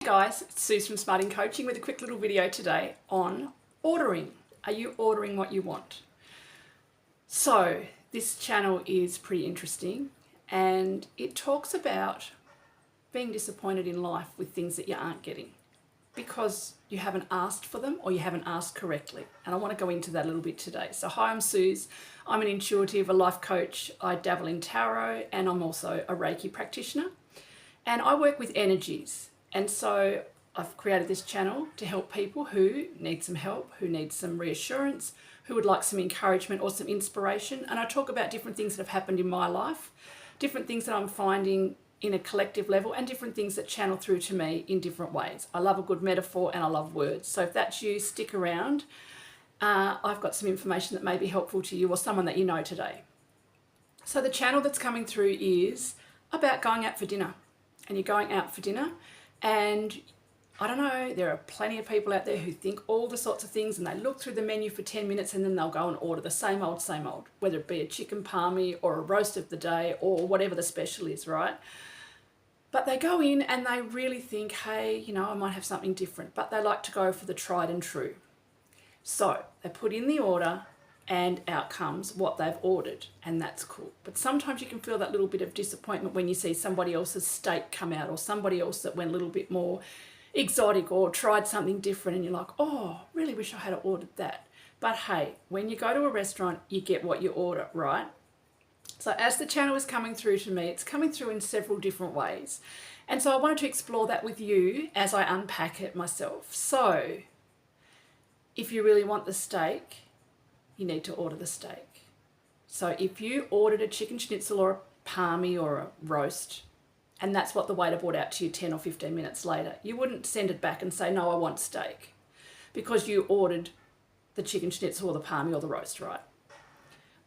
Hey guys, it's Suze from Smarting Coaching with a quick little video today on ordering. Are you ordering what you want? So this channel is pretty interesting and it talks about being disappointed in life with things that you aren't getting because you haven't asked for them or you haven't asked correctly. And I want to go into that a little bit today. So hi, I'm Suze. I'm an intuitive, a life coach. I dabble in tarot and I'm also a Reiki practitioner. And I work with energies. And so I've created this channel to help people who need some help, who need some reassurance, who would like some encouragement or some inspiration. And I talk about different things that have happened in my life, different things that I'm finding in a collective level, and different things that channel through to me in different ways. I love a good metaphor and I love words. So if that's you, stick around. I've got some information that may be helpful to you or someone that you know today. So the channel that's coming through is about going out for dinner. And you're going out for dinner and I don't know, there are plenty of people out there who think all the sorts of things and they look through the menu for 10 minutes and then they'll go and order the same old, whether it be a chicken palmy or a roast of the day or whatever the special is, right? But they go in and they really think, hey, you know, I might have something different, but they like to go for the tried and true. So they put in the order and out comes what they've ordered, and that's cool. But sometimes you can feel that little bit of disappointment when you see somebody else's steak come out or somebody else that went a little bit more exotic or tried something different and you're like, oh, really wish I had ordered that. But hey, when you go to a restaurant, you get what you order, right? So as the channel is coming through to me, it's coming through in several different ways. And so I wanted to explore that with you as I unpack it myself. So if you really want the steak, you need to order the steak. So if you ordered a chicken schnitzel or a palmy or a roast, and that's what the waiter brought out to you 10 or 15 minutes later, you wouldn't send it back and say, no, I want steak, because you ordered the chicken schnitzel or the palmy or the roast, right?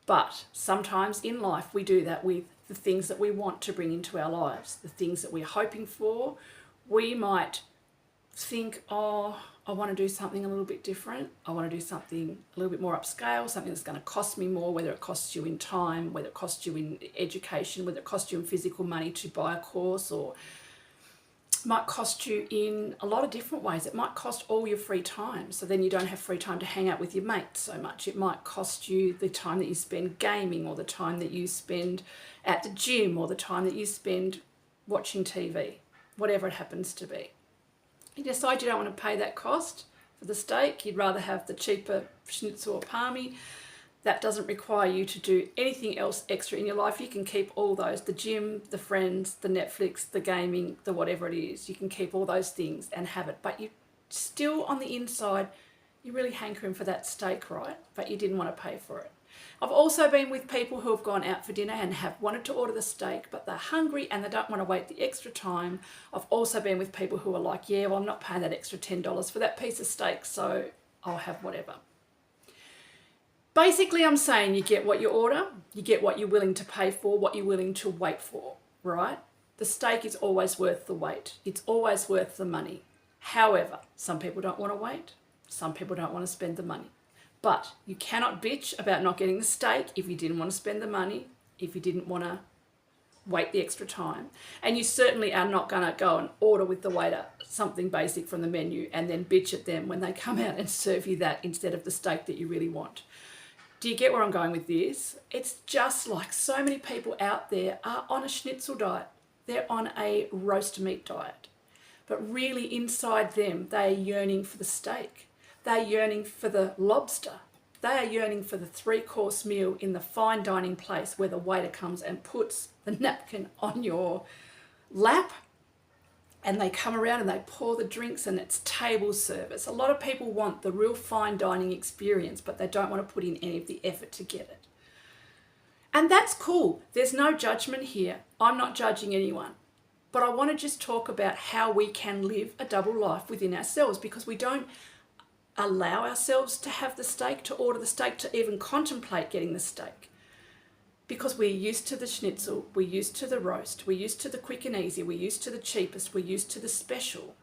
But sometimes in life we do that with the things that we want to bring into our lives, the things that we're hoping for. We might think, oh, I want to do something a little bit different. I want to do something a little bit more upscale, something that's going to cost me more, whether it costs you in time, whether it costs you in education, whether it costs you in physical money to buy a course, or might cost you in a lot of different ways. It might cost all your free time, so then you don't have free time to hang out with your mates so much. It might cost you the time that you spend gaming, or the time that you spend at the gym, or the time that you spend watching TV, whatever it happens to be. You decide you don't want to pay that cost for the steak. You'd rather have the cheaper schnitzel or palmy. That doesn't require you to do anything else extra in your life. You can keep all those, the gym, the friends, the Netflix, the gaming, the whatever it is. You can keep all those things and have it. But you still, on the inside, you're really hankering for that steak, right? But you didn't want to pay for it. I've also been with people who have gone out for dinner and have wanted to order the steak, but they're hungry and they don't want to wait the extra time. I've also been with people who are like, yeah, well, I'm not paying that extra $10 for that piece of steak, so I'll have whatever. Basically, I'm saying you get what you order, you get what you're willing to pay for, what you're willing to wait for, right? The steak is always worth the wait. It's always worth the money. However, some people don't want to wait. Some people don't want to spend the money. But you cannot bitch about not getting the steak if you didn't want to spend the money, if you didn't want to wait the extra time. And you certainly are not going to go and order with the waiter something basic from the menu and then bitch at them when they come out and serve you that instead of the steak that you really want. Do you get where I'm going with this? It's just like so many people out there are on a schnitzel diet. They're on a roast meat diet. But really inside them, they're yearning for the steak. They're yearning for the lobster. They are yearning for the 3-course meal in the fine dining place where the waiter comes and puts the napkin on your lap and they come around and they pour the drinks and it's table service. A lot of people want the real fine dining experience, but they don't want to put in any of the effort to get it. And that's cool. There's no judgment here. I'm not judging anyone. But I want to just talk about how we can live a double life within ourselves, because we don't allow ourselves to have the steak, to order the steak, to even contemplate getting the steak. Because we're used to the schnitzel, we're used to the roast, we're used to the quick and easy, we're used to the cheapest, we're used to the special,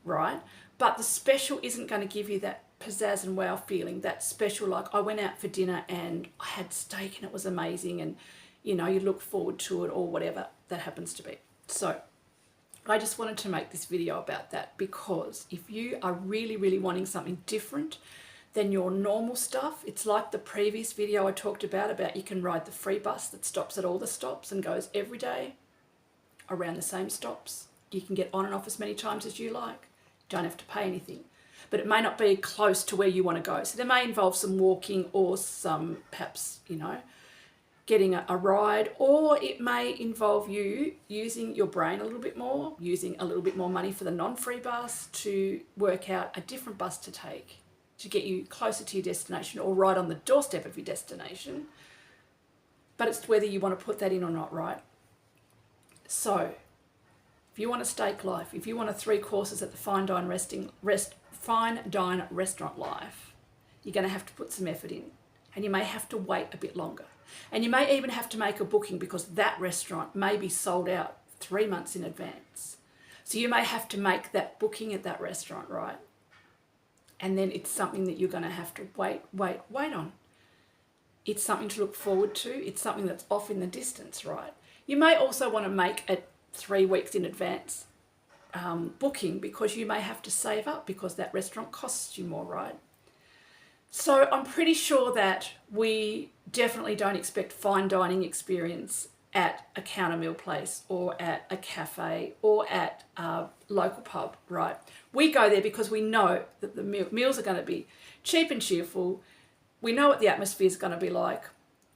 right? But the special isn't going to give you that pizzazz and wow feeling, that special, like I went out for dinner and I had steak and it was amazing, and you know, you look forward to it or whatever that happens to be. So I just wanted to make this video about that, because if you are really, really wanting something different than your normal stuff, it's like the previous video I talked about you can ride the free bus that stops at all the stops and goes every day around the same stops. You can get on and off as many times as you like. You don't have to pay anything. But it may not be close to where you want to go. So there may involve some walking or some, perhaps, getting a ride, or it may involve you using your brain a little bit more, using a little bit more money for the non-free bus to work out a different bus to take to get you closer to your destination or right on the doorstep of your destination. But it's whether you want to put that in or not, right? So if you want a steak life, if you want a 3 courses at the fine dine restaurant life, you're going to have to put some effort in, and you may have to wait a bit longer. And you may even have to make a booking, because that restaurant may be sold out 3 months in advance. So you may have to make that booking at that restaurant, right? And then it's something that you're going to have to wait on. It's something to look forward to. It's something that's off in the distance, right? You may also want to make a 3 weeks in advance booking, because you may have to save up because that restaurant costs you more, right? So I'm pretty sure that we definitely don't expect fine dining experience at a counter meal place or at a cafe or at a local pub, right? We go there because we know that the meals are going to be cheap and cheerful. We know what the atmosphere is going to be like.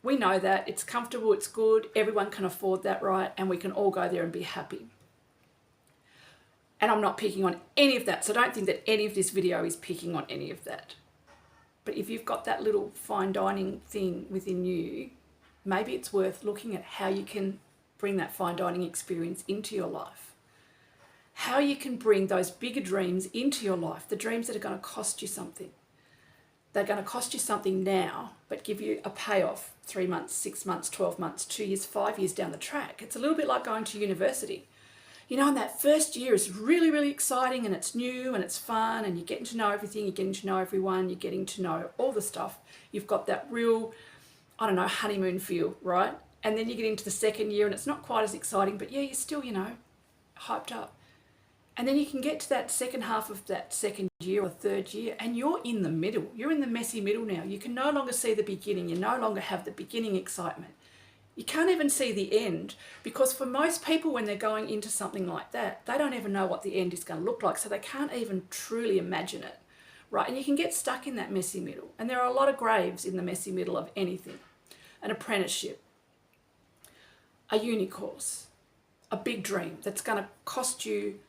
We know that it's comfortable, it's good, everyone can afford that, right? And we can all go there and be happy. And I'm not picking on any of that, so don't think that any of this video is picking on any of that. But if you've got that little fine dining thing within you, maybe it's worth looking at how you can bring that fine dining experience into your life. How you can bring those bigger dreams into your life, the dreams that are going to cost you something. They're going to cost you something now, but give you a payoff 3 months, 6 months, 12 months, 2 years, 5 years down the track. It's a little bit like going to university. And that first year is really, really exciting, and it's new and it's fun, and you're getting to know everything, you're getting to know everyone, you're getting to know all the stuff. You've got that real, honeymoon feel, right? And then you get into the second year and it's not quite as exciting, but yeah, you're still, hyped up. And then you can get to that second half of that second year or third year, and you're in the middle. You're in the messy middle now. You can no longer see the beginning. You no longer have the beginning excitement. You can't even see the end, because for most people, when they're going into something like that, they don't even know what the end is going to look like, so they can't even truly imagine it, right? And you can get stuck in that messy middle. And there are a lot of graves in the messy middle of anything. An apprenticeship, a uni course, a big dream that's going to cost you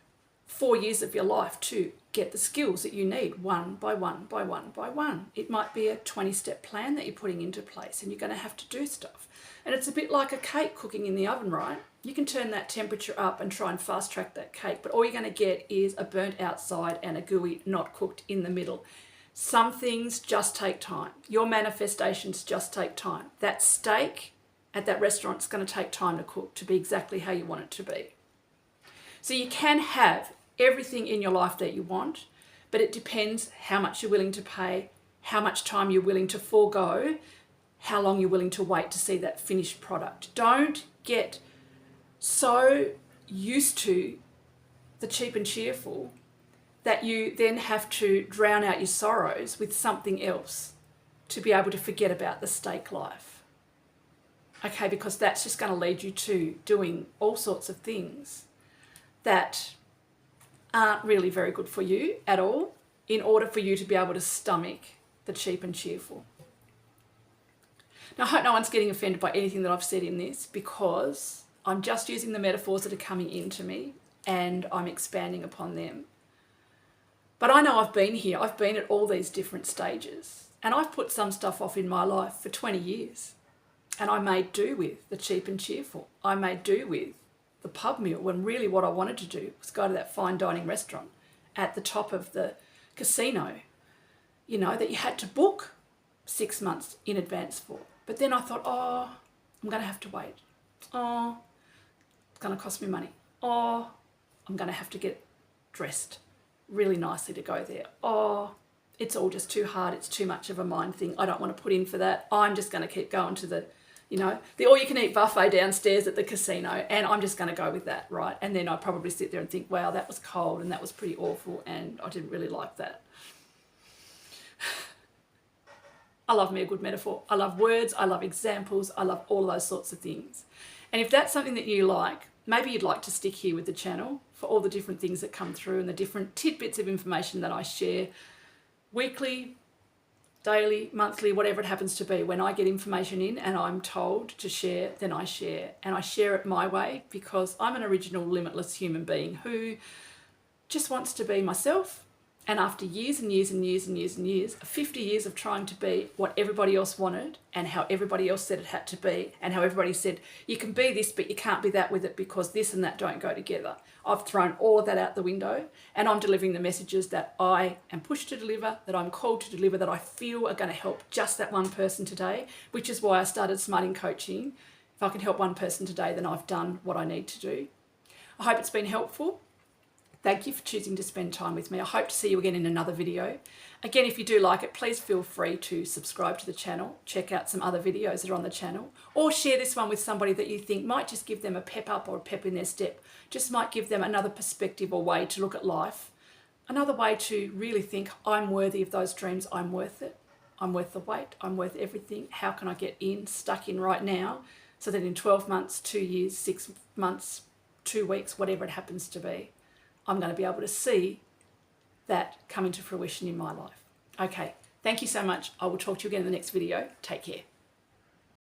4 years of your life to get the skills that you need one by one by one by one. It might be a 20-step plan that you're putting into place, and you're going to have to do stuff. And it's a bit like a cake cooking in the oven, right? You can turn that temperature up and try and fast track that cake, but all you're going to get is a burnt outside and a gooey not cooked in the middle. Some things just take time. Your manifestations just take time. That steak at that restaurant is going to take time to cook to be exactly how you want it to be. So you can have everything in your life that you want, but it depends how much you're willing to pay, how much time you're willing to forego, how long you're willing to wait to see that finished product. Don't get so used to the cheap and cheerful that you then have to drown out your sorrows with something else to be able to forget about the steak life. Okay, because that's just going to lead you to doing all sorts of things that aren't really very good for you at all, in order for you to be able to stomach the cheap and cheerful. Now, I hope no one's getting offended by anything that I've said in this, because I'm just using the metaphors that are coming into me and I'm expanding upon them. But I know I've been here. I've been at all these different stages, and I've put some stuff off in my life for 20 years, and I made do with the cheap and cheerful. I made do with the pub meal, when really what I wanted to do was go to that fine dining restaurant at the top of the casino, that you had to book 6 months in advance for. But then I thought, I'm going to have to wait. It's going to cost me money. I'm going to have to get dressed really nicely to go there. It's all just too hard. It's too much of a mind thing. I don't want to put in for that. I'm just going to keep going to the you know, the all-you-can-eat buffet downstairs at the casino, and I'm just going to go with that, right? And then I probably sit there and think, wow, that was cold and that was pretty awful and I didn't really like that. I love me a good metaphor. I love words. I love examples. I love all those sorts of things. And if that's something that you like, maybe you'd like to stick here with the channel for all the different things that come through and the different tidbits of information that I share weekly, daily, monthly, whatever it happens to be. When I get information in and I'm told to share, then I share. And I share it my way because I'm an original, limitless human being who just wants to be myself. And after years and years and years and years and years, 50 years of trying to be what everybody else wanted and how everybody else said it had to be and how everybody said, you can be this, but you can't be that with it because this and that don't go together. I've thrown all of that out the window and I'm delivering the messages that I am pushed to deliver, that I'm called to deliver, that I feel are going to help just that one person today, which is why I started Smarting Coaching. If I can help one person today, then I've done what I need to do. I hope it's been helpful. Thank you for choosing to spend time with me. I hope to see you again in another video. Again, if you do like it, please feel free to subscribe to the channel, check out some other videos that are on the channel, or share this one with somebody that you think might just give them a pep up or a pep in their step, just might give them another perspective or way to look at life, another way to really think, I'm worthy of those dreams, I'm worth it, I'm worth the wait, I'm worth everything. How can I get stuck in right now so that in 12 months, 2 years, 6 months, 2 weeks, whatever it happens to be, I'm going to be able to see that come into fruition in my life. Okay, thank you so much. I will talk to you again in the next video. Take care.